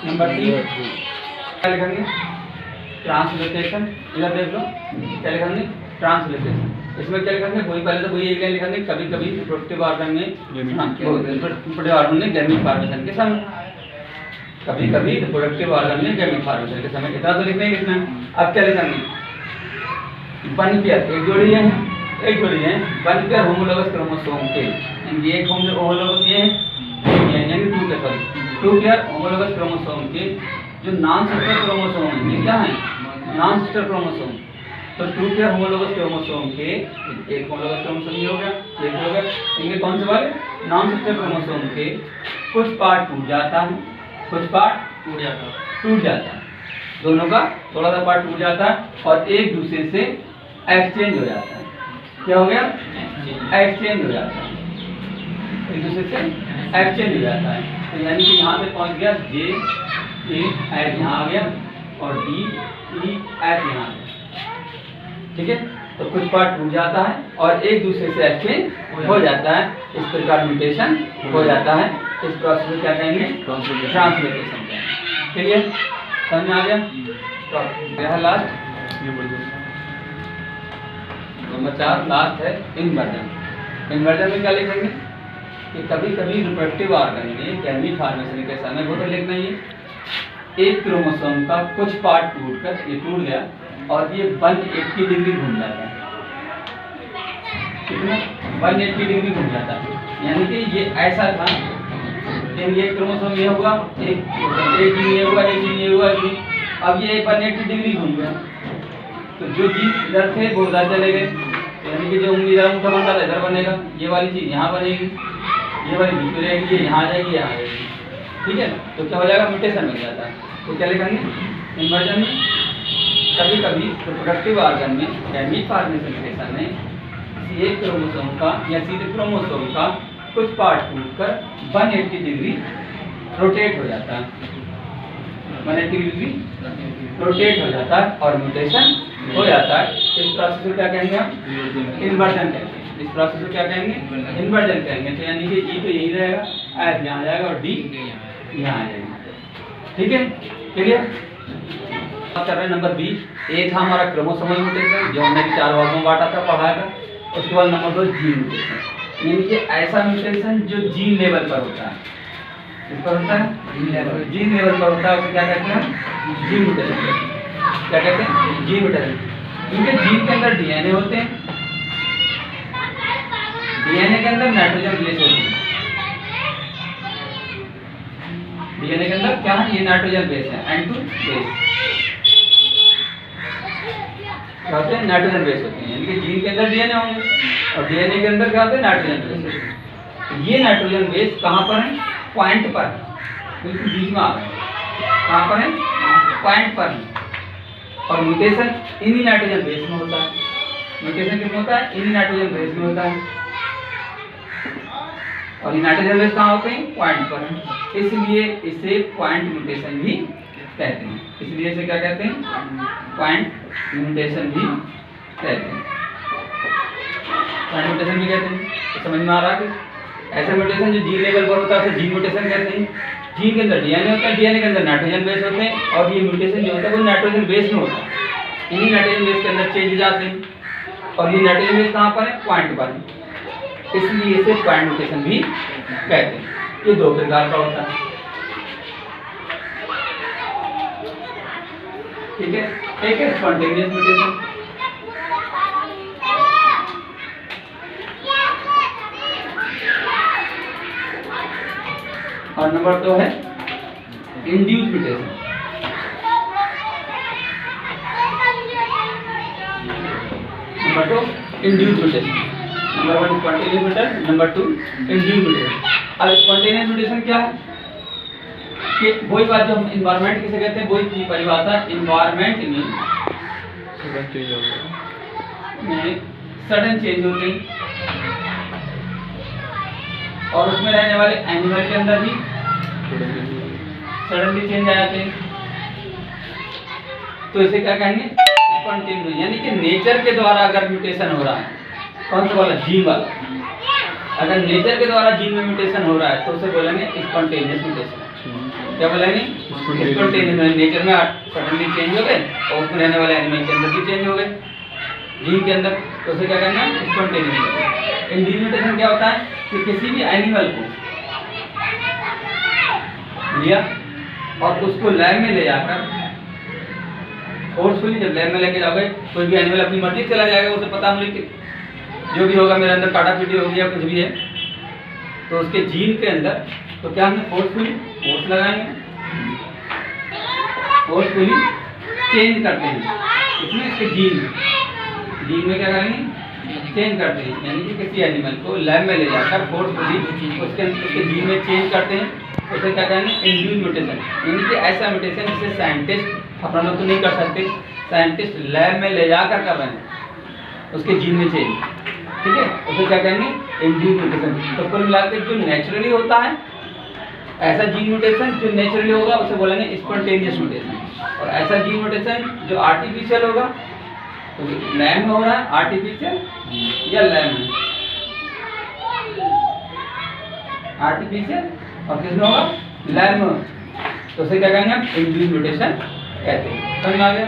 Number 3 क्या लिखेंगे? Translocation. इधर देख लो क्या लिखेंगे? ट्रांसलोकेशन। इसमें क्या लिखेंगे? वही पहले तो वही एक लाइन लिखेंगे, कभी कभी रिप्रोडक्टिव ऑर्गन में रिप्रोडक्टिव ऑर्गन में गैमीट फॉर्मेशन के समय, कभी कभी रिप्रोडक्टिव ऑर्गन में गैमीट फॉर्मेशन के समय, इतना तो लिखना ही लिखना है। अब क्या लिखेंगे? वन पेयर, एक जोड़ी है, एक जोड़ी है वन पेयर होमोलोगस क्रोमोसोम के, यानी एक होमोलोगस ये यानी टू पेयर होमोलोगस क्रोमोसोम के जो नॉन सिस्टर क्रोमोसोम है, ये क्या है? Non sister chromosome. तो टू पेयर होमोलोगस क्रोमोसोम के एक होमोलोगस क्रोमोसोम ये हो गया, एक हो गया, इनके कौन से वाले? नॉन सिस्टर क्रोमोसोम के कुछ पार्ट टूट जाता है, कुछ पार्ट टूट जाता है, दोनों का थोड़ा सा पार्ट टूट जाता है और एक दूसरे से एक्सचेंज हो जाता है। क्या हो गया? एक्सचेंज हो जाता है, एक दूसरे से एक्सचेंज हो जाता है। तो यानी कि यहाँ से पहुँच गया जे ए एच यहाँ आ गया और डी ई एच यहाँ आ गया, ठीक है। तो कुछ पार्ट टूट जाता है और एक दूसरे से एक्सचेंज हो जाता है, इस प्रकार म्यूटेशन हो जाता है। इस प्रोसेस को क्या कहेंगे? ट्रांसलोकेशन कहेंगे। क्लियर? समझ में आ गया? तो लास्ट नंबर 4 लास्ट है इन्वर्जन। इन्वर्जन में क्या लिखेंगे? कि कभी कभी रिप्रोडक्टिव ऑर्गन में गैमीट फॉर्मेशन के समय, वो तो लिखना ही, एक क्रोमोसोम का कुछ पार्ट टूटकर ये टूट गया और ये 180 डिग्री घूम जाता है। कितना? 180 डिग्री घूम जाता है, यानी कि ये ऐसा था कि ये क्रोमोसोम ये हुआ, एक जीन ये हुआ, एक जीन ये हुआ, अब ये 180 डिग्री घूम गया। तो जो जीन इधर थे वो उधर चले गए, यानी कि जो इधर उनका बन रहा था इधर बनेगा, ये वाली चीज़ यहाँ बनेगी, ये वाली बीच में रहेगी, ये यहाँ आ जाएगी, यहाँ आ जाएगी, ठीक है। तो क्या हो जाएगा? म्यूटेशन मिल जाता है। तो क्या लिखेंगे? इन्वर्जन में कभी कभी रिप्रोडक्टिव ऑर्गन में गैमीट फॉर्मेशन के समय एक क्रोमोसोम का या सीधे क्रोमोसोम का कुछ पार्ट टूटकर 180 डिग्री रोटेट हो जाता है, 180 डिग्री रोटेट हो जाता है और म्यूटेशन हो जाता है। इस प्रोसेस को क्या कहेंगे? हम इन्वर्जन कहेंगे। इस प्रोसेस को क्या कहेंगे? इन्वर्जन कहेंगे। तो यानी कि ई तो यही रहेगा, एफ यहाँ आ जाएगा और डी यहाँ आ जाएगा, ठीक है। क्लियर? बात कर रहे हैं नंबर 20। एक था हमारा क्रोमोसोमल म्यूटेशन जो हमने 4 भागों में बांटा था, पढ़ाया था। उसके बाद नंबर 2 जीन म्यूटेशन, यानी कि ऐसा म्यूटेशन जो जीन लेवल पर होता है। किस पर होता है? जीन लेवल पर होता है, उसे क्या कहते हैं? Gene mutation. क्या कहते हैं? Gene mutation. क्योंकि जीन के अंदर डीएनए होते हैं, डीएनए के अंदर नाइट्रोजन बेस होते हैं, डीएनए के अंदर क्या है? ये नाइट्रोजन बेस है, N2 बेस क्या होते हैं? नाइट्रोजन बेस होते हैं, यानी कि जीन के अंदर डीएनए होंगे और डीएनए के अंदर क्या होते हैं? Nitrogen base. ये नाइट्रोजन बेस कहाँ पर है? पॉइंट पर, बिल्कुल बीच में आ रहा है। कहाँ पर है? पॉइंट पर है। और म्यूटेशन इन्हीं नाइट्रोजन बेस में होता है। म्यूटेशन किसमें होता है? इन्हीं नाइट्रोजन बेस में होता है। और ये नाइट्रोजन बेस कहाँ होते हैं? पॉइंट पर है। इसलिए इसे पॉइंट म्यूटेशन भी कहते हैं। इसलिए इसे क्या कहते हैं? पॉइंट म्यूटेशन भी कहते हैं। पॉइंट म्यूटेशन भी कहते हैं। तो समझ में आ रहा है? ऐसा म्यूटेशन जो जीन लेवल पर होता है उसे जीन म्यूटेशन कहते हैं। जीन के अंदर डीएनए होता है, डीएनए के अंदर नाइट्रोजन बेस होते हैं और ये म्यूटेशन जो होता है वो नाइट्रोजन बेस में होता है। इन्हीं नाइट्रोजन बेस के अंदर चेंज जाते हैं और ये नाइट्रोजन बेस कहाँ पर है? पॉइंट पर है। इसलिए इसे पॉइंट म्यूटेशन भी कहते हैं। ये 2 प्रकार का होता है, ठीक है। एक है स्पॉन्टेनियस म्यूटेशन, और नंबर 2 है induce mutation. Number 2 induce mutation, number 1 spontaneous mutation, number 2 induce mutation. अब स्पॉन्टेनियस म्यूटेशन क्या है? कि वही बात जो हम इन्वायरमेंट किसे कहते हैं, वही की परिभाषा इन्वायरमेंट में सडन चेंज होते हैं और उसमें रहने वाले एनिमल के अंदर भी सडनली चेंज आ जाते हैं। तो इसे क्या कहेंगे? स्पॉन्टेनियस, यानी कि नेचर के द्वारा अगर म्यूटेशन हो रहा है, कौन सा वाला? जीन वाला। अगर नेचर के द्वारा जीन में म्यूटेशन हो रहा है तो उसे बोलेंगे स्पॉन्टेनियस म्यूटेशन। क्या बोलेंगे, स्पॉन्टेनियस नेचर में सडनली चेंज हो गए और उसमें रहने वाले एनिमल के अंदर भी चेंज हो गए जीन के अंदर, तो उसे क्या करना है, स्पॉन्टेनियस। इंड्यूस म्यूटेशन क्या होता है कि किसी भी एनिमल को लिया और उसको लैब में ले जाकर फोर्सफुली, जब लैब में लेके जाओगे कोई भी एनिमल अपनी मर्जी से चला जाएगा, उसे पता मुझे कि जो भी होगा मेरे अंदर काटा पीटी होगी या कुछ भी है, तो उसके जीन के अंदर तो क्या हमने फोर्सफुली फोर्स लगाएंगे, फोर्सफुली चेंज करते हैं इसमें, इसके जीन में क्या करेंगे, चेंज करते हैं, यानी कि किसी एनिमल को लैब में ले जाकर फोर्सफुली उसके जीन में चेंज करते हैं, उसे क्या कहेंगे, इंड्यूस म्यूटेशन। यानी कि ऐसा म्यूटेशन जिसे साइंटिस्ट अपना लोग तो नहीं कर सकते, साइंटिस्ट लैब में ले जाकर कर रहे हैं उसके जीन में चेंज, ठीक है, उसे क्या कहेंगे, इंड्यूस म्यूटेशन। तो कुल मिलाकर जो नेचुरली होता है ऐसा जीन म्यूटेशन जो नेचुरली होगा उसे बोलेंगे स्पॉन्टेनियस म्यूटेशन, और ऐसा जीन म्यूटेशन जो आर्टिफिशियल होगा, तो लैब में हो रहा है आर्टिफिशियल या लैब में, आर्टिफिशियल और किसमें होगा, लैब में, तो उसे क्या कहेंगे, इंड्यूस म्यूटेशन कहते हैं। समझ में आ गया।